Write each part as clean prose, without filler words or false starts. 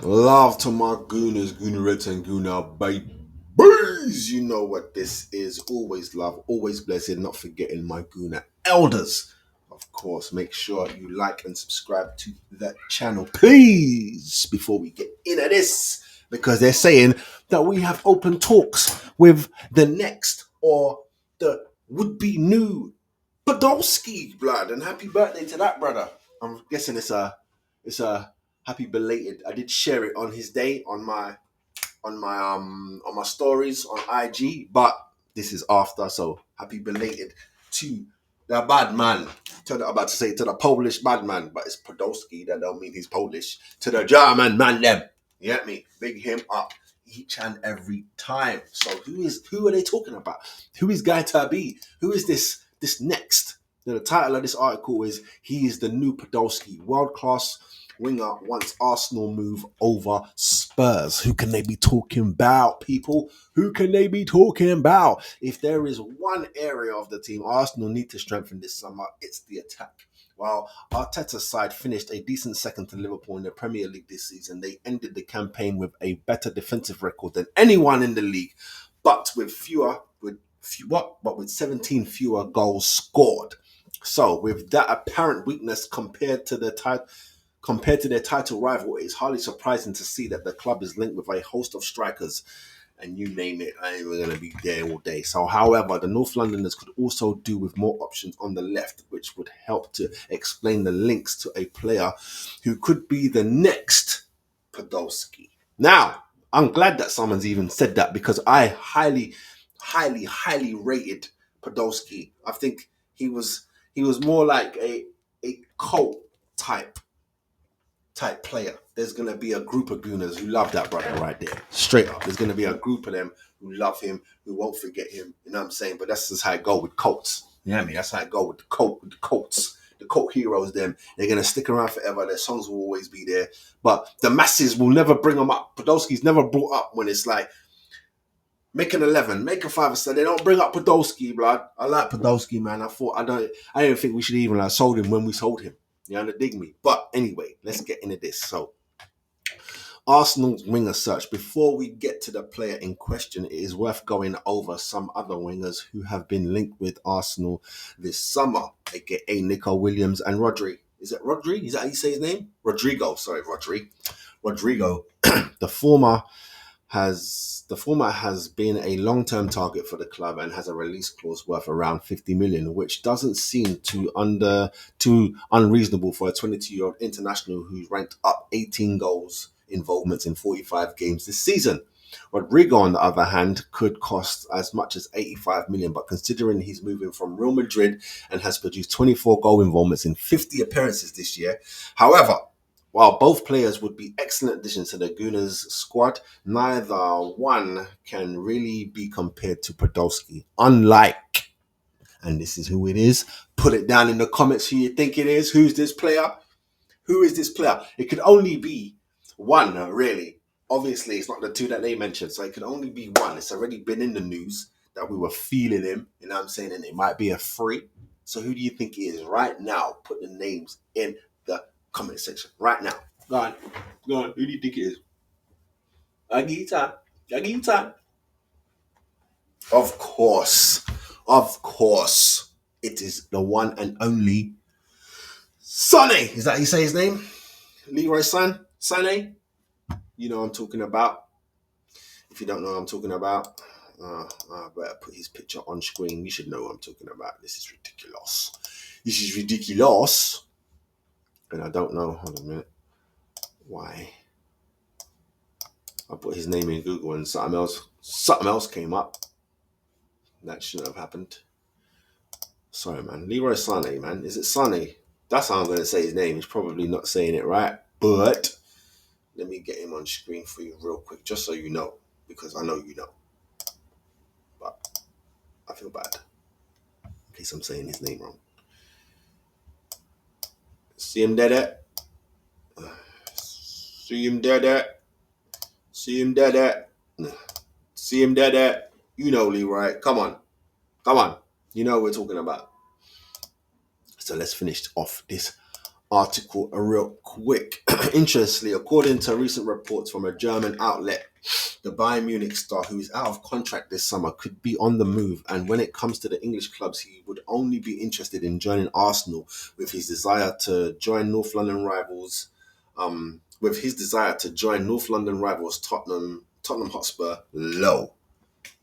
Love to my Gooners, Goonerets, and Gooner babies. You know what this is. Always love, always blessed. Not forgetting my Gooner elders. Of course, make sure you like and subscribe to that channel, please, before we get into this. Because they're saying that we have open talks with the next or the would-be new Podolski, blood. And happy birthday to that brother. I'm guessing it's a happy belated. I did share it on his day on my stories on IG, but this is after, so happy belated to the bad man. I'm about to say to the Polish bad man, but it's Podolski. That don't mean he's Polish. To the German man, them. You get me? Big him up each and every time. So who are they talking about? Who is Guy Tabi? Who is this next? The title of this article is he is the new Podolski, world class winger once Arsenal move over Spurs. Who can they be talking about, people? Who can they be talking about? If there is one area of the team Arsenal need to strengthen this summer, it's the attack. While Arteta's side finished a decent second to Liverpool in the Premier League this season, they ended the campaign with a better defensive record than anyone in the league, but with 17 fewer goals scored. So, with that apparent weakness compared to their title rival, it is hardly surprising to see that the club is linked with a host of strikers, and you name it, I ain't going to be there all day. So, however, the North Londoners could also do with more options on the left, which would help to explain the links to a player who could be the next Podolski. Now, I'm glad that someone's even said that because I highly rated Podolski. I think he was more like a cult type player. There's gonna be a group of gooners who love that brother right there. Straight up. There's gonna be a group of them who love him, who won't forget him. You know what I'm saying? But that's just how it go with Colts. You know what I mean? That's how it go with the Colts. The cult heroes, them, they're gonna stick around forever. Their songs will always be there. But the masses will never bring them up. Podolski's never brought up when it's like make an 11, make a 5-star. They don't bring up Podolski, blood. I like Podolski, man. I didn't think we should even have sold him when we sold him. You know, dig me. But anyway, let's get into this. So, Arsenal's winger search. Before we get to the player in question, it is worth going over some other wingers who have been linked with Arsenal this summer, aka Nico Williams and Rodri. Is it Rodri? Is that how you say his name? Rodrigo. Sorry, Rodri. Rodrigo. the former has been a long-term target for the club and has a release clause worth around 50 million, which doesn't seem too unreasonable for a 22-year-old international who's ranked up 18 goals involvements in 45 games this season. Rodrigo, on the other hand, could cost as much as 85 million, but considering he's moving from Real Madrid and has produced 24 goal involvements in 50 appearances this year, however, while both players would be excellent additions to the Gooners squad, neither one can really be compared to Podolski. Unlike, and this is who it is, put it down in the comments who you think it is. Who's this player? Who is this player? It could only be one, really. Obviously, it's not the two that they mentioned, so it could only be one. It's already been in the news that we were feeling him, you know what I'm saying? And it might be a free. So who do you think it is right now? Put the names in the comment section right now. Go on. Go on. Who do you think it is? I give you time. I give you time. Of course. Of course. It is the one and only Sonny. Is that how you say his name? Leroy Son? Sonny? You know what I'm talking about. If you don't know what I'm talking about, I better put his picture on screen. You should know what I'm talking about. This is ridiculous. This is ridiculous. And I don't know. Hold on a minute. Why? I put his name in Google and something else came up. That shouldn't have happened. Sorry, man. Leroy Sané, man. Is it Sané? That's how I'm going to say his name. He's probably not saying it right. But let me get him on screen for you real quick, just so you know. Because I know you know. But I feel bad in case I'm saying his name wrong. See him there? See him there? See him there? See him there? You know, Leroy. Come on. Come on. You know what we're talking about. So let's finish off this article real quick. Interestingly, according to recent reports from a German outlet, the Bayern Munich star, who is out of contract this summer, could be on the move. And when it comes to the English clubs, he would only be interested in joining Arsenal, with his desire to join North London rivals. Tottenham Hotspur low.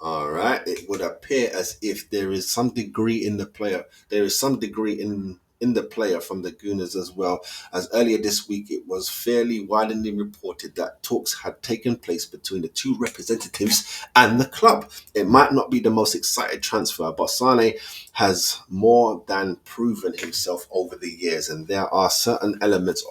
All right. It would appear as if there is some degree in the player. There is some degree in the player from the Gooners as well. As earlier this week, it was fairly widely reported that talks had taken place between the two representatives and the club. It might not be the most excited transfer, but Sane has more than proven himself over the years, and there are certain elements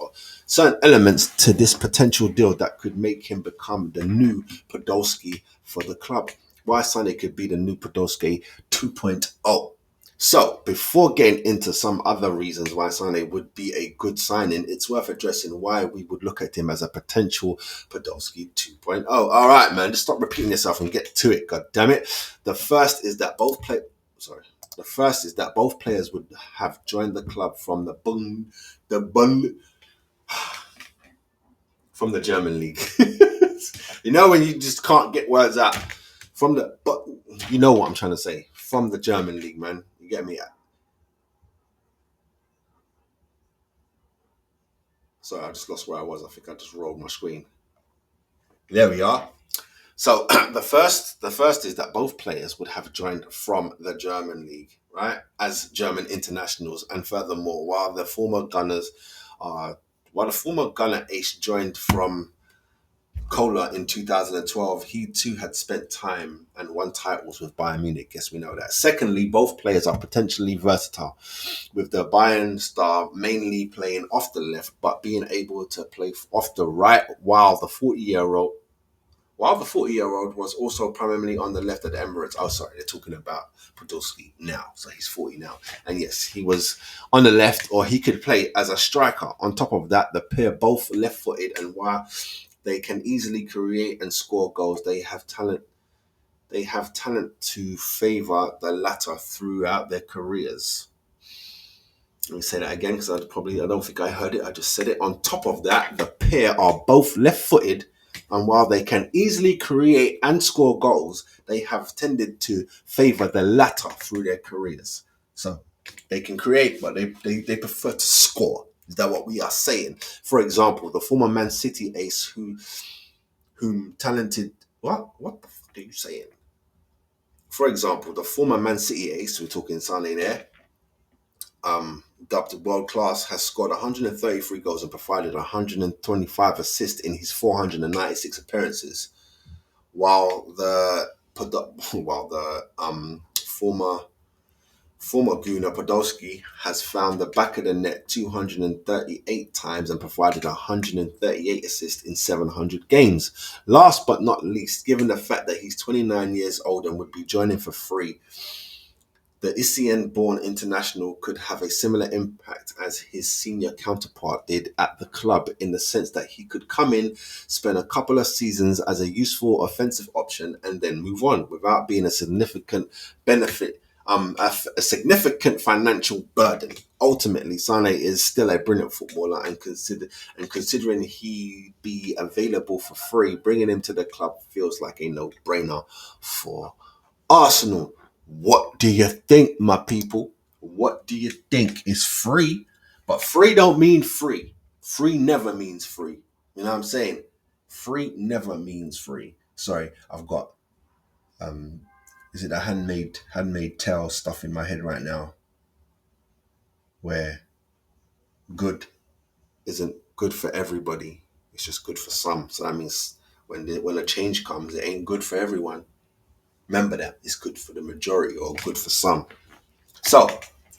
to this potential deal that could make him become the new Podolski for the club. Why Sane could be the new Podolski 2.0. So, before getting into some other reasons why Sane would be a good signing, it's worth addressing why we would look at him as a potential Podolski 2.0. All right, man, just stop repeating yourself and get to it. God damn it! The first is that both players would have joined the club from from the German league. You know when you just can't get words out but you know what I'm trying to say, from the German league, man. You get me? Sorry, I just lost where I was. I think I just rolled my screen. There we are. So the first is that both players would have joined from the German league, right, as German internationals, and furthermore, while the former Gunner ace joined from Kohler in 2012, he too had spent time and won titles with Bayern Munich. Guess we know that. Secondly, both players are potentially versatile, with the Bayern star mainly playing off the left, but being able to play off the right, while the 40-year-old was also primarily on the left at the Emirates. Oh, sorry, they're talking about Podolski now. So he's 40 now. And yes, he was on the left, or he could play as a striker. On top of that, the pair both left-footed, and while they can easily create and score goals, they have talent. They have talent to favour the latter throughout their careers. Let me say that again because I don't think I heard it. I just said it. On top of that, the pair are both left-footed, and while they can easily create and score goals, they have tended to favour the latter through their careers. So they can create, but they prefer to score. Is that what we are saying? For example, the former Man City ace whom talented... What the fuck are you saying? For example, the former Man City ace, we're talking Sané there, dubbed world class, has scored 133 goals and provided 125 assists in his 496 appearances, while the former Gooner Podolski has found the back of the net 238 times and provided 138 assists in 700 games. Last but not least, given the fact that he's 29 years old and would be joining for free, the Issien-born international could have a similar impact as his senior counterpart did at the club, in the sense that he could come in, spend a couple of seasons as a useful offensive option, and then move on without being a significant significant financial burden. Ultimately, Sane is still a brilliant footballer, and considering he be available for free, bringing him to the club feels like a no-brainer for Arsenal. What do you think, my people? What do you think? Is free? But free don't mean free. Free never means free. You know what I'm saying? Free never means free. Sorry, I've got is it a handmade tale stuff in my head right now, where good isn't good for everybody. It's just good for some. So that means when a change comes, it ain't good for everyone. Remember that. It's good for the majority or good for some. So,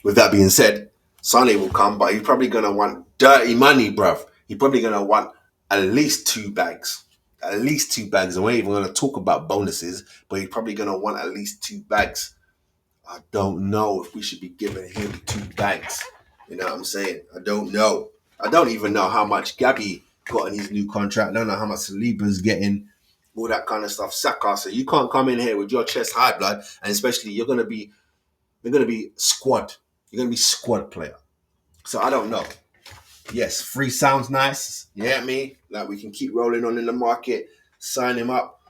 with that being said, Sonny will come, but he's probably going to want dirty money, bruv. He's probably going to want at least 2 bags. At least 2 bags. And we're even going to talk about bonuses, but he's probably going to want at least 2 bags. I don't know if we should be giving him 2 bags. You know what I'm saying? I don't know. I don't even know how much Gabby got in his new contract. I don't know how much Saliba's getting. All that kind of stuff. Saka, so you can't come in here with your chest high, blood. And especially they're going to be squad. You're going to be squad player. So I don't know. yes, free sounds nice. You get me? Like we can keep rolling on in the market, sign him up.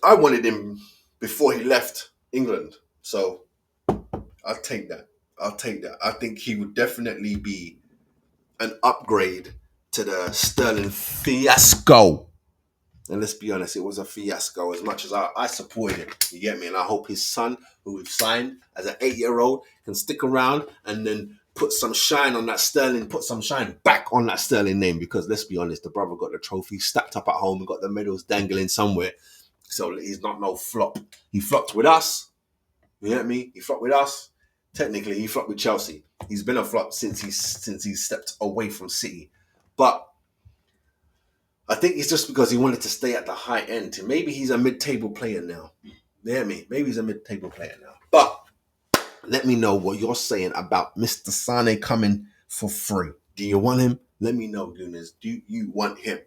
I wanted him before he left England, so I'll take that. I think he would definitely be an upgrade to the Sterling fiasco. And let's be honest, it was a fiasco as much as I supported it. You get me? And I hope his son, who we've signed as an 8-year-old, can stick around and then put some shine on that Sterling, put some shine back on that Sterling name. Because let's be honest, the brother got the trophy stacked up at home and got the medals dangling somewhere. So he's not no flop. He flopped with us. You get me? He flopped with us. Technically, he flopped with Chelsea. He's been a flop since he stepped away from City. But I think it's just because he wanted to stay at the high end. Maybe he's a mid-table player now. You hear me? Maybe he's a mid-table player now. But let me know what you're saying about Mr. Sane coming for free. Do you want him? Let me know, Gooners. Do you want him?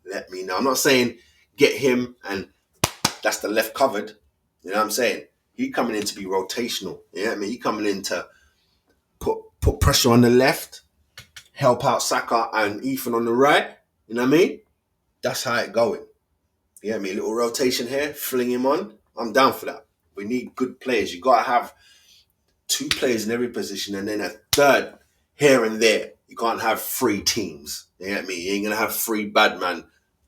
Let me know. I'm not saying get him and that's the left covered. You know what I'm saying? He coming in to be rotational. You know what I mean? He coming in to put pressure on the left, help out Saka and Ethan on the right. You know what I mean? That's how it going. You know what I mean? Little rotation here, fling him on. I'm down for that. We need good players. You got to have 2 players in every position and then a third here and there. You can't have 3 teams. You know what I mean? You ain't going to have 3 bad man,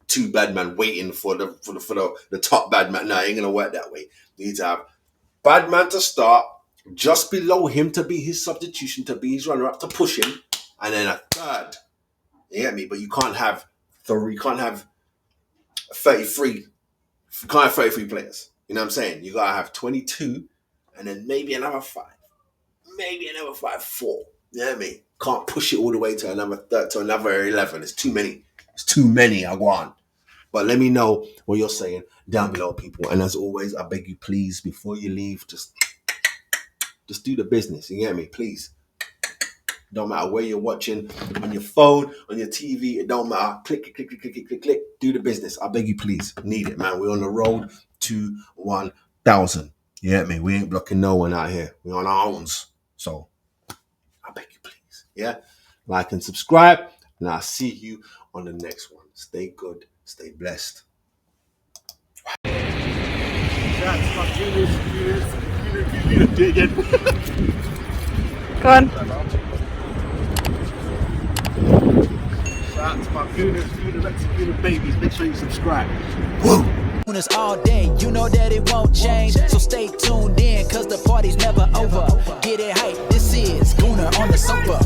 2 bad man waiting for the top bad man. No, it ain't going to work that way. You need to have bad man to start, just below him to be his substitution, to be his runner-up, to push him, and then a third. You get me? But you can't have 33. You can't have 33 players. You know what I'm saying? You gotta have 22, and then maybe another 5. Maybe another 5, 4. You know what I mean? Can't push it all the way to another 11. It's too many. It's too many, I want. But let me know what you're saying down below, people. And as always, I beg you, please, before you leave, just do the business. You get me? Please. Don't matter where you're watching, on your phone, on your TV. It don't matter. Click. Do the business. I beg you, please. Need it, man. We're on the road to 1,000. You get me? We ain't blocking no one out here. We're on our own. So, I beg you, please. Yeah? Like and subscribe. And I'll see you on the next one. Stay good. Stay blessed. That's my Gooner. Do it again. Go on. Shout out to my Gooner babies. Make sure you subscribe. Woo! All day, you know that it won't change. So stay tuned in, cause the party's never over. Get it hype, this is Gooner on the sofa.